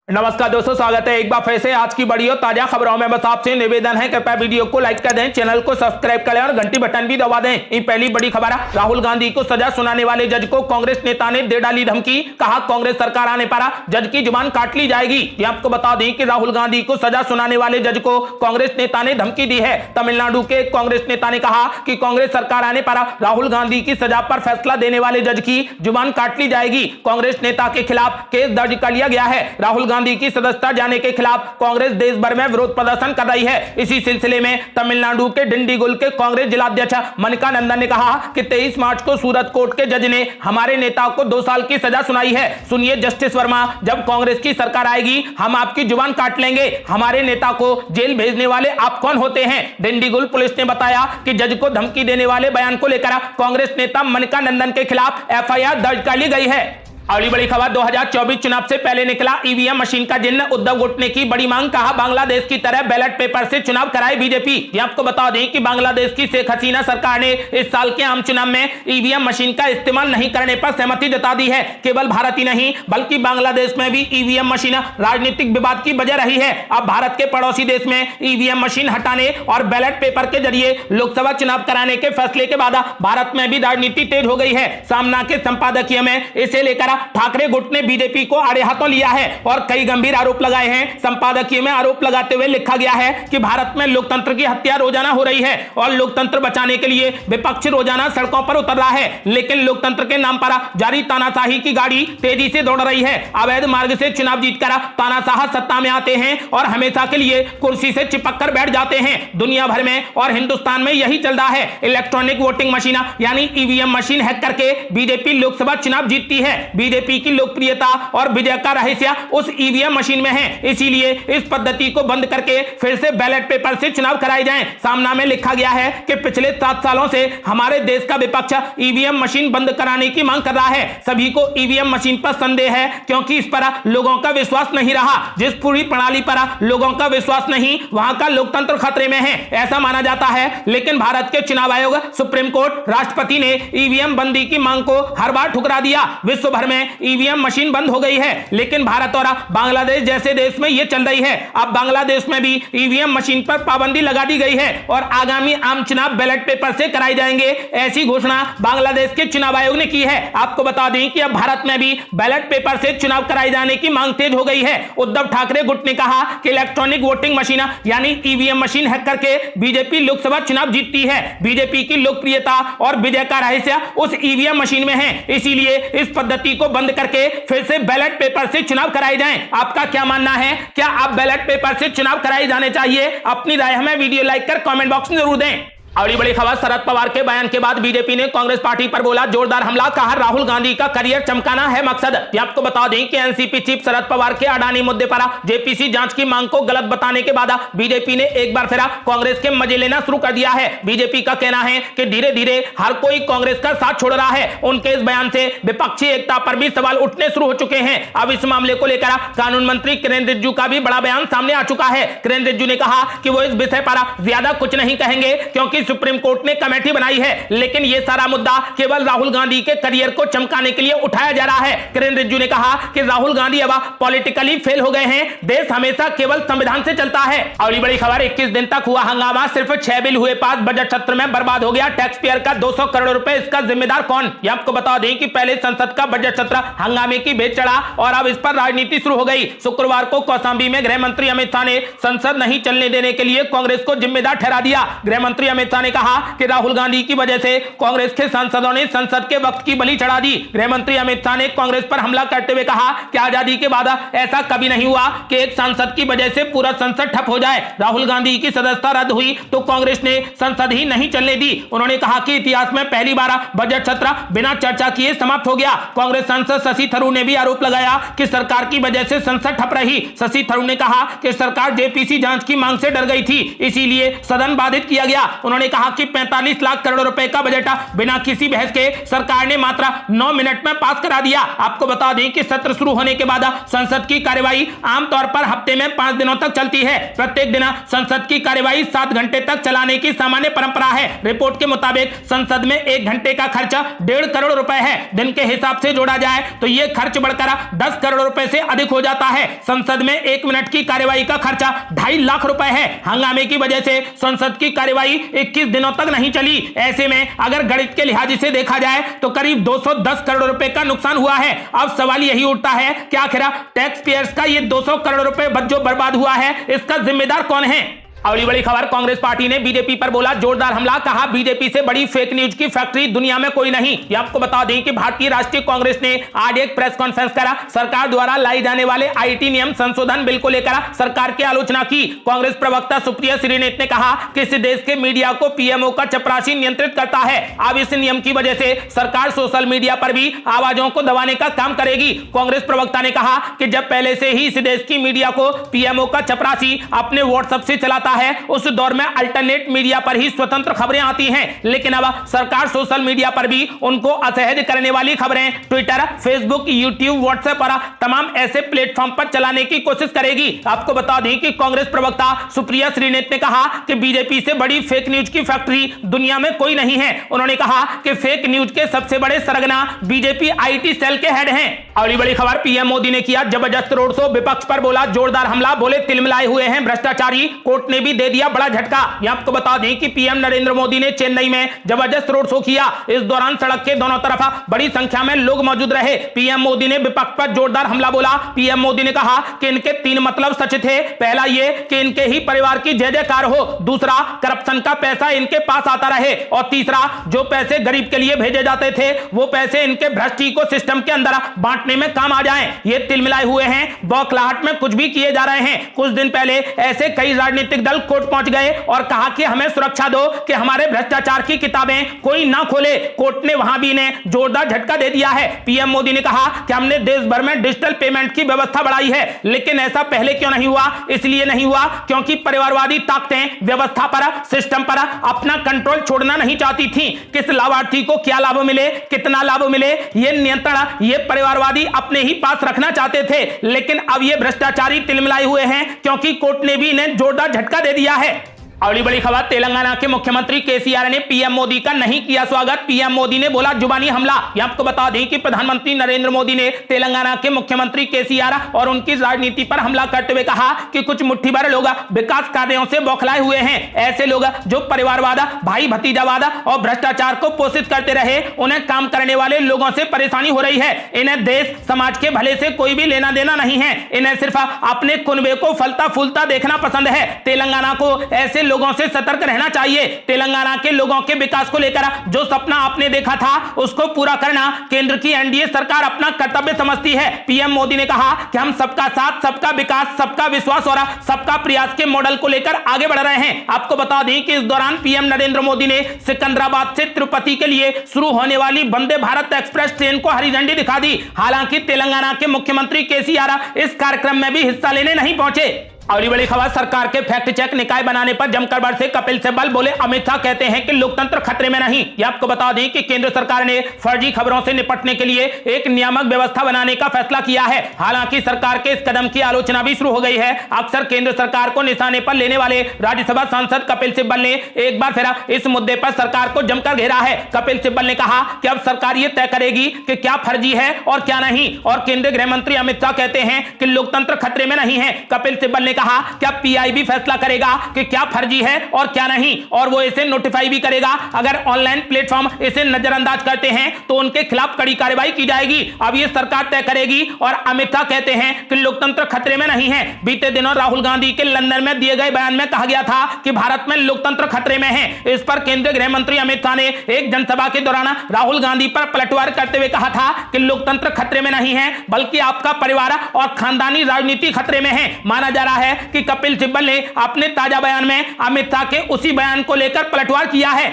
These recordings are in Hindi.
नमस्कार दोस्तों, स्वागत है एक बार फिर से आज की बड़ी और ताजा खबरों में। बस आपसे निवेदन है कृपया वीडियो को लाइक कर दें, चैनल को सब्सक्राइब करें और घंटी बटन भी दबा दें। ये पहली बड़ी खबर है। राहुल गांधी को सजा सुनाने वाले जज को कांग्रेस नेता ने दे डाली धमकी। कहा कांग्रेस सरकार आने पर जज की जुबान काट ली जाएगी। ये आपको बता दें कि राहुल गांधी को सजा सुनाने वाले जज को कांग्रेस नेता ने धमकी दी है। तमिलनाडु के कांग्रेस नेता ने कहा कि कांग्रेस सरकार आने पर राहुल गांधी की सजा पर फैसला देने वाले जज की जुबान काट ली जाएगी। कांग्रेस नेता के खिलाफ केस दर्ज कर लिया गया है। राहुल गांधी की सदस्यता जाने के खिलाफ कांग्रेस देश भर में विरोध प्रदर्शन कर रही है। इसी सिलसिले में तमिलनाडु के डिंडीगुल के कांग्रेस जिलाध्यक्ष मनिका नंदन ने कहा कि 23 मार्च को सूरत कोर्ट के जज ने हमारे नेता को 2 साल की सजा सुनाई है। सुनिए जस्टिस वर्मा, जब कांग्रेस की सरकार आएगी हम आपकी जुबान काट लेंगे। हमारे नेता को जेल भेजने वाले आप कौन होते हैं? डिंडीगुल पुलिस ने बताया कि जज को धमकी देने वाले बयान को लेकर कांग्रेस नेता मनिका नंदन के खिलाफ एफआईआर दर्ज कर ली गई है। अगली बड़ी खबर, 2024 चुनाव से पहले निकला ईवीएम मशीन का जिन्न, उद्धव गुट की बड़ी मांग। कहा बांग्लादेश की तरह बैलेट पेपर से चुनाव कराए बीजेपी। ये आपको बता दें कि बांग्लादेश की शेख हसीना सरकार ने इस साल के आम चुनाव में ईवीएम मशीन का इस्तेमाल नहीं करने पर सहमति जता दी है। केवल भारत ही नहीं बल्कि बांग्लादेश में भी ईवीएम मशीन राजनीतिक विवाद की वजह रही है। अब भारत के पड़ोसी देश में ईवीएम मशीन हटाने और बैलेट पेपर के जरिए लोकसभा चुनाव कराने के फैसले के बाद भारत में भी राजनीति तेज हो गई है। सामना के संपादकीय में इसे लेकर ठाकरे गुट ने बीजेपी को आड़े हाथों लिया है और कई गंभीर आरोप लगाए हैं। संपादकीय में आरोप लगाते हुए लिखा गया है कि भारत में लोकतंत्र की हत्या रोजाना हो रही है और लोकतंत्र बचाने के लिए विपक्ष रोजाना सड़कों पर उतर रहा है, लेकिन लोकतंत्र के नाम पर जारी तानाशाही की गाड़ी तेजी से दौड़ रही है। अवैध मार्ग से चुनाव जीतकर तानाशाह सत्ता में आते हैं और हमेशा के लिए कुर्सी से चिपक कर बैठ जाते हैं। दुनिया भर में और हिंदुस्तान में यही चल रहा है। इलेक्ट्रॉनिक वोटिंग मशीन यानी ईवीएम मशीन हैक करके बीजेपी लोकसभा चुनाव जीतती है। बीजेपी की लोकप्रियता और विजय का रहस्य उस ईवीएम मशीन में है। इसीलिए इस पद्धति को बंद करके फिर से बैलेट पेपर से चुनाव कराए जाएं। सामना में लिखा गया है कि पिछले 7 सालों से हमारे देश का विपक्ष ईवीएम मशीन बंद कराने की मांग कर रहा है। सभी को ईवीएम मशीन पर संदेह है क्योंकि इस पर लोगों का विश्वास नहीं रहा। जिस पूरी प्रणाली पर लोगों का विश्वास नहीं, वहां का लोकतंत्र खतरे में है, ऐसा माना जाता है। लेकिन भारत के चुनाव आयोग, सुप्रीम कोर्ट, राष्ट्रपति ने ईवीएम बंदी की मांग को हर बार ठुकरा दिया। विश्व भर में ईवीएम मशीन बंद हो गई है, लेकिन भारत और बांग्लादेश जैसे देश में यह चल रही है। अब बांग्लादेश में भी ईवीएम मशीन पर पाबंदी लगा दी गई है और आगामी आम चुनाव बैलेट पेपर से कराए जाएंगे, ऐसी घोषणा बांग्लादेश के चुनाव आयोग ने की है। आपको बता दें कि अब भारत में भी बैलेट पेपर से चुनाव कराए जाने की मांग तेज हो गई है। उद्धव ठाकरे गुट ने कहा कि इलेक्ट्रॉनिक वोटिंग मशीन यानी ईवीएम मशीन हैक करके बीजेपी लोकसभा चुनाव जीतती है। बीजेपी की लोकप्रियता और विजय का रहस्य उस ईवीएम मशीन में है। इसीलिए इस पद्धति को बंद करके फिर से बैलेट पेपर से चुनाव कराए जाएं। आपका क्या मानना है? क्या आप बैलेट पेपर से चुनाव कराए जाने चाहिए? अपनी राय हमें वीडियो लाइक कर कमेंट बॉक्स में जरूर दें। अगली बड़ी खबर, शरद पवार के बयान के बाद बीजेपी ने कांग्रेस पार्टी पर बोला जोरदार हमला। कहा राहुल गांधी का करियर चमकाना है मकसद। ये आपको बता दें कि एनसीपी चीफ शरद पवार के अडानी मुद्दे पर जेपीसी जांच की मांग को गलत बताने के बाद बीजेपी ने एक बार फिर कांग्रेस के मजे लेना शुरू कर दिया है। बीजेपी का कहना है कि धीरे धीरे हर कोई कांग्रेस का साथ छोड़ रहा है। उनके इस बयान से विपक्षी एकता पर भी सवाल उठने शुरू हो चुके हैं। अब इस मामले को लेकर कानून मंत्री किरेन रिजिजू का भी बड़ा बयान सामने आ चुका है। किरेन रिजिजू ने कहा कि वो इस विषय पर ज्यादा कुछ नहीं कहेंगे क्योंकि सुप्रीम कोर्ट ने कमेटी बनाई है, लेकिन यह सारा मुद्दा केवल राहुल गांधी के करियर को चमकाने के लिए उठाया जा रहा है। किरेन रिजिजू ने कहा कि राहुल गांधी अब पॉलिटिकली फेल हो गए हैं। देश हमेशा केवल संविधान से चलता है। अगली बड़ी खबर, 21 दिन तक हुआ हंगामा, सिर्फ 6 बिल हुए पास, बजट सत्र में बर्बाद हो गया टैक्स पेयर का 200 करोड़ रुपए। इसका जिम्मेदार कौन? ये आपको बता दें कि पहले संसद का बजट सत्र हंगामे की भेंट चढ़ा और अब इस पर राजनीति शुरू हो गई। शुक्रवार को कौशांबी में गृह मंत्री अमित शाह ने संसद नहीं चलने देने के लिए कांग्रेस को जिम्मेदार ठहरा दिया। गृह मंत्री अमित शाह ने कहा कि राहुल गांधी की वजह से कांग्रेस के सांसदों ने संसद के वक्त की बलि चढ़ा दी। गृह मंत्री अमित शाह ने कांग्रेस पर हमला करते हुए कहा कि आजादी के बाद ऐसा कभी नहीं हुआ कि एक सांसद की वजह से पूरा संसद ठप हो जाए। राहुल गांधी की सदस्यता रद्द हुई तो कांग्रेस ने संसद ही नहीं चलने दी। उन्होंने कहा कि इतिहास में पहली बार बजट सत्र बिना चर्चा किए समाप्त हो गया। कांग्रेस सांसद शशि थरूर ने भी आरोप लगाया कि सरकार की वजह से संसद ठप रही। शशि थरूर ने कहा कि सरकार जेपीसी जांच की मांग से डर गई थी, इसीलिए सदन बाधित किया गया। उन्होंने उन्होंने कहा कि 45 लाख करोड़ रुपए का बजट बिना किसी बहस के सरकार ने मात्र 9 मिनट में पास करा दिया। आपको बता दें कि सत्र शुरू होने के बाद संसद की कार्यवाही आमतौर पर हफ्ते में 5 दिनों तक चलती है। प्रत्येक दिन संसद की कार्यवाही 7 घंटे तक चलाने की सामान्य परंपरा है। रिपोर्ट के मुताबिक संसद में 1 घंटे का खर्च 1.5 करोड़ रुपए है। दिन के हिसाब से जोड़ा जाए तो यह खर्च बढ़कर 10 करोड़ रुपए से अधिक हो जाता है। संसद में 1 मिनट की कार्यवाही का खर्चा 2.5 लाख रुपए है। हंगामे की वजह से संसद की कार्यवाही 21 दिनों तक नहीं चली। ऐसे में अगर गणित के लिहाज से देखा जाए तो करीब 210 करोड़ रुपए का नुकसान हुआ है। अब सवाल यही उठता है कि आखिर टैक्स पेयर्स का ये 200 करोड़ रुपए जो बर्बाद हुआ है, इसका जिम्मेदार कौन है? अगली बड़ी खबर, कांग्रेस पार्टी ने बीजेपी पर बोला जोरदार हमला। कहा बीजेपी से बड़ी फेक न्यूज की फैक्ट्री दुनिया में कोई नहीं। ये आपको बता दें कि भारतीय राष्ट्रीय कांग्रेस ने आज एक प्रेस कॉन्फ्रेंस करा। सरकार द्वारा लाई जाने वाले आईटी नियम संशोधन बिल को लेकर सरकार की आलोचना की। कांग्रेस प्रवक्ता सुप्रिया श्रीनेत ने कहा कि इस देश के मीडिया को पीएमओ का चपरासी नियंत्रित करता है। अब इस नियम की वजह से सरकार सोशल मीडिया पर भी आवाजों को दबाने का काम करेगी। कांग्रेस प्रवक्ता ने कहा कि जब पहले से ही इस देश की मीडिया को पीएमओ का चपरासी अपने व्हाट्सएप से चलाता है, उस दौर में अल्टरनेट मीडिया पर ही स्वतंत्र खबरें आती हैं। लेकिन अब सरकार सोशल मीडिया पर भी उनको असहज करने वाली खबरें ट्विटर, फेसबुक, यूट्यूब, व्हाट्सएप और तमाम ऐसे प्लेटफॉर्म पर चलाने की कोशिश करेगी। आपको बता दें कि कांग्रेस प्रवक्ता सुप्रिया श्रीनेत ने कहा कि बीजेपी से बड़ी फेक न्यूज की फैक्ट्री दुनिया में कोई नहीं है। उन्होंने कहा कि फेक न्यूज के सबसे बड़े सरगना बीजेपी आईटी सेल के हेड हैं। अगली बड़ी खबर, पीएम मोदी ने किया जबरदस्त रोड शो। विपक्ष पर बोला जोरदार हमला। बोले तिलमिलाए हुए हैं भ्रष्टाचारी। कोर्ट ने भी दे दिया बड़ा झटका। ये आपको बता दें कि पीएम नरेंद्र मोदी ने चेन्नई में जबरदस्त रोड शो किया। इस दौरान सड़क के दोनों तरफ बड़ी संख्या में लोग मौजूद रहे। पीएम मोदी ने विपक्ष पर जोरदार हमला बोला। पीएम मोदी ने कहा कि इनके 3 मतलब सच थे। पहला ये कि इनके ही परिवार की जय जयकार हो, दूसरा करप्शन का पैसा इनके पास आता रहे, और तीसरा जो पैसे गरीब के लिए भेजे जाते थे वो पैसे इनके भ्रष्ट इको सिस्टम के अंदर बांटने में काम आ जाएं। ये तिलमिलाए हुए हैं, बौखलाहट में कुछ भी किए जा रहे हैं। कुछ दिन पहले ऐसे कई राजनीतिक दल कोर्ट पहुंच गए और कहा कि हमें सुरक्षा दो कि हमारे भ्रष्टाचार की किताबें कोई ना खोले। कोर्ट ने वहां भी इन्हें जोरदार झटका दे दिया है। पीएम मोदी ने कहा कि हमने देश भर में डिजिटल पेमेंट की व्यवस्था बढ़ाई है, लेकिन ऐसा पहले क्यों नहीं हुआ? इसलिए नहीं हुआ क्योंकि परिवारवादी ताकतें व्यवस्था पर, सिस्टम पर अपना कंट्रोल छोड़ना नहीं चाहती थी। किस लाभार्थी को क्या लाभ मिले, कितना लाभ मिले, यह नियंत्रण ये परिवारवादी अपने ही पास रखना चाहते थे। लेकिन अब ये भ्रष्टाचारी तिलमिलाए हुए हैं क्योंकि कोर्ट ने भी इन्हें जोरदार झटका दे दिया है। अगली बड़ी खबर, तेलंगाना के मुख्यमंत्री केसीआर ने पीएम मोदी का नहीं किया स्वागत। पीएम मोदी ने बोला जुबानी हमला। यह आपको बता दें कि प्रधानमंत्री नरेंद्र मोदी ने तेलंगाना के मुख्यमंत्री केसीआर और उनकी राजनीति पर हमला करते हुए कहा कि कुछ मुट्ठीभर लोग विकास कार्यों से बौखलाए हुए हैं। ऐसे लोग जो परिवारवाद, भाई भतीजावाद और भ्रष्टाचार को पोषित करते रहे, उन्हें काम करने वाले लोगों से परेशानी हो रही है। इन्हें देश समाज के भले से कोई भी लेना देना नहीं है। इन्हें सिर्फ अपने कुनबे को फलता फूलता देखना पसंद है। तेलंगाना को ऐसे लोगों से सतर्क रहना चाहिए। तेलंगाना के लोगों के विकास को लेकर जो सपना आपने देखा था उसको पूरा करना केंद्र की एनडीए सरकार अपना कर्तव्य समझती है। पीएम मोदी ने कहा कि हम सबका साथ, सबका विकास, सबका विश्वास और सबका प्रयास के मॉडल को लेकर आगे बढ़ रहे हैं। आपको बता दें कि इस दौरान पीएम नरेंद्र मोदी ने सिकंदराबाद से तिरुपति के लिए शुरू होने वाली वंदे भारत एक्सप्रेस ट्रेन को हरी झंडी दिखा दी। हालांकि तेलंगाना के मुख्यमंत्री केसीआर इस कार्यक्रम में भी हिस्सा लेने नहीं पहुंचे। अगली बड़ी खबर, सरकार के फैक्ट चेक निकाय बनाने पर जमकर बरसे कपिल सिब्बल। बोले अमित शाह कहते हैं कि लोकतंत्र खतरे में नहीं। यह आपको बता दें कि केंद्र सरकार ने फर्जी खबरों से निपटने के लिए एक नियामक व्यवस्था बनाने का फैसला किया है। हालांकि सरकार के इस कदम की आलोचना भी शुरू हो गई है। अक्सर केंद्र सरकार को निशाने पर लेने वाले राज्यसभा सांसद कपिल सिब्बल ने एक बार फिर इस मुद्दे पर सरकार को जमकर घेरा है। कपिल सिब्बल ने कहा कि अब सरकार यह तय करेगी कि क्या फर्जी है और क्या नहीं, और केंद्रीय गृह मंत्री अमित शाह कहते हैं कि लोकतंत्र खतरे में नहीं है। कपिल सिब्बल कहा क्या पीआईबी फैसला करेगा कि क्या फर्जी है और क्या नहीं, और वो इसे नोटिफाई भी करेगा। अगर ऑनलाइन प्लेटफॉर्म इसे नजरअंदाज करते हैं तो उनके खिलाफ कड़ी कार्रवाई की जाएगी। अब ये सरकार तय करेगी। और अमित शाह कहते हैं कि लोकतंत्र खतरे में नहीं है। बीते दिनों राहुल गांधी के लंदन में दिए गए बयान में कहा गया था कि भारत में लोकतंत्र खतरे में है। इस पर केंद्रीय गृह मंत्री अमित शाह ने एक जनसभा के दौरान राहुल गांधी पर पलटवार करते हुए कहा था कि लोकतंत्र खतरे में नहीं है, बल्कि आपका परिवार और खानदानी राजनीति खतरे में है। माना जा रहा है कि कपिल सिब्बल ने अपने ताजा बयान में अमित शाह के उसी बयान को लेकर पलटवार किया है।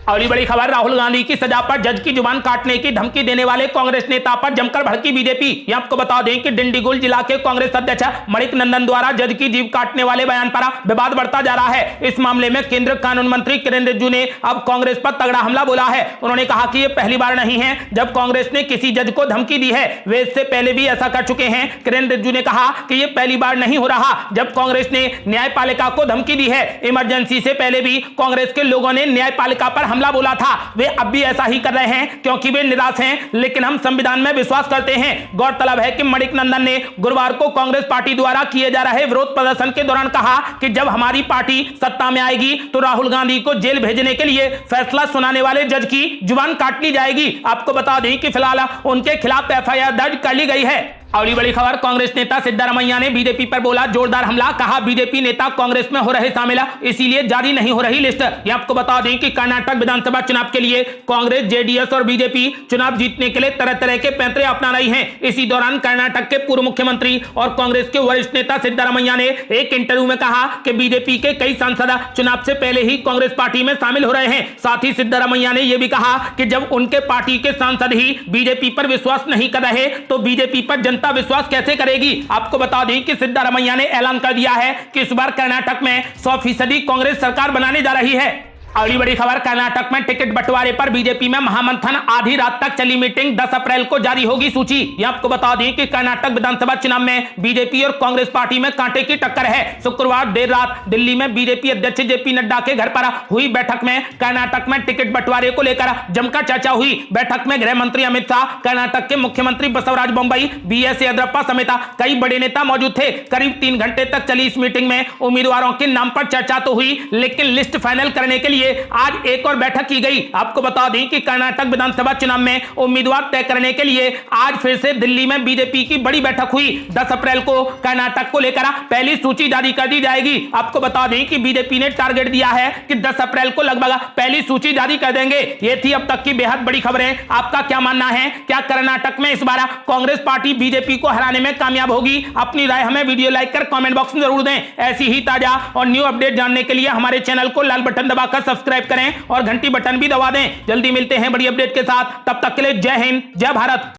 अगली बड़ी खबर, राहुल गांधी की सजा पर जज की जुबान काटने की धमकी देने वाले कांग्रेस नेता पर जमकर भड़की बीजेपी। यहां आपको बता दें कि डिंडीगुल जिला के कांग्रेस अध्यक्ष मणिक नंदन द्वारा जज की जीभ काटने वाले बयान पर विवाद बढ़ता जा रहा है। इस मामले में केंद्रीय कानून मंत्री किरेन रिजिजू ने अब कांग्रेस पर तगड़ा हमला बोला है। उन्होंने कहा कि यह पहली बार नहीं है जब कांग्रेस ने किसी जज को धमकी दी है, वे इससे पहले भी ऐसा कर चुके हैं। किरेन रिजिजू ने कहा कि यह पहली बार नहीं हो रहा जब कांग्रेस ने न्यायपालिका को धमकी दी है। इमरजेंसी से पहले भी कांग्रेस के लोगों ने न्यायपालिका पर हमला बोला था। वे अब भी ऐसा ही कर रहे हैं क्योंकि वे निराश हैं, लेकिन हम संविधान में विश्वास करते हैं। गौरतलब है कि मणिक नंदन ने गुरुवार को कांग्रेस पार्टी द्वारा किए जा रहे विरोध प्रदर्शन के दौरान कहा कि जब हमारी पार्टी सत्ता में आएगी तो राहुल गांधी को जेल भेजने के लिए फैसला सुनाने वाले जज की जुबान काट ली जाएगी। आपको बता दें कि फिलहाल उनके खिलाफ एफआईआर दर्ज कर ली गई है। अगली बड़ी खबर, कांग्रेस नेता सिद्धारमैया ने बीजेपी पर बोला जोरदार हमला। कहा बीजेपी नेता कांग्रेस में हो रहे शामिल, इसीलिए जारी नहीं हो रही लिस्ट। ये आपको बता दें कि कर्नाटक विधानसभा चुनाव के लिए कांग्रेस, जेडीएस और बीजेपी चुनाव जीतने के लिए तरह तरह के पैंतरे अपना रही हैं। इसी दौरान कर्नाटक के पूर्व मुख्यमंत्री और कांग्रेस के वरिष्ठ नेता सिद्धारमैया ने एक इंटरव्यू में कहा कि बीजेपी के कई सांसद चुनाव से पहले ही कांग्रेस पार्टी में शामिल हो रहे हैं। साथ ही सिद्धारमैया ने यह भी कहा कि जब उनके पार्टी के सांसद ही बीजेपी पर विश्वास नहीं कर रहे तो बीजेपी पर जनता विश्वास कैसे करेगी। आपको बता दें कि सिद्धारमैया ने ऐलान कर दिया है कि इस बार कर्नाटक में 100% कांग्रेस सरकार बनाने जा रही है। अगली बड़ी खबर, कर्नाटक में टिकट बंटवारे पर बीजेपी में महामंथन। आधी रात तक चली मीटिंग, 10 अप्रैल को जारी होगी सूची। यहां आपको बता दें कि कर्नाटक विधानसभा चुनाव में बीजेपी और कांग्रेस पार्टी में कांटे की टक्कर है। शुक्रवार देर रात दिल्ली में बीजेपी अध्यक्ष जेपी नड्डा के घर पर हुई बैठक में कर्नाटक में टिकट बंटवारे को लेकर जमकर चर्चा हुई। बैठक में गृह मंत्री अमित शाह, कर्नाटक के मुख्यमंत्री बसवराज बोम्मई, बीएस येदियुरप्पा समेत कई बड़े नेता मौजूद थे। करीब 3 घंटे तक चली इस मीटिंग में उम्मीदवारों के नाम पर चर्चा तो हुई, लेकिन लिस्ट फाइनल करने के लिए आज एक और बैठक की गई। आपको बता दें कि कर्नाटक विधानसभा चुनाव में उम्मीदवार तय करने के लिए आज फिर से दिल्ली में बीजेपी की बड़ी बैठक हुई। 10 अप्रैल को कर्नाटक को लेकर पहली सूची जारी कर दी जाएगी। आपको बता दें कि बीजेपी ने टारगेट दिया है कि 10 अप्रैल को लगभग पहली सूची जारी कर देंगे। ये थी अब तक की बेहद बड़ी खबरें। आपका क्या मानना है, क्या कर्नाटक में इस बार कांग्रेस पार्टी बीजेपी को हराने में कामयाब होगी? अपनी राय हमें वीडियो लाइक कर कमेंट बॉक्स में जरूर दें। ऐसी ही ताजा और न्यू अपडेट जानने के लिए हमारे चैनल को लाल बटन दबाकर सब्सक्राइब करें और घंटी बटन भी दबा दें। जल्दी मिलते हैं बड़ी अपडेट के साथ, तब तक के लिए जय हिंद, जय भारत।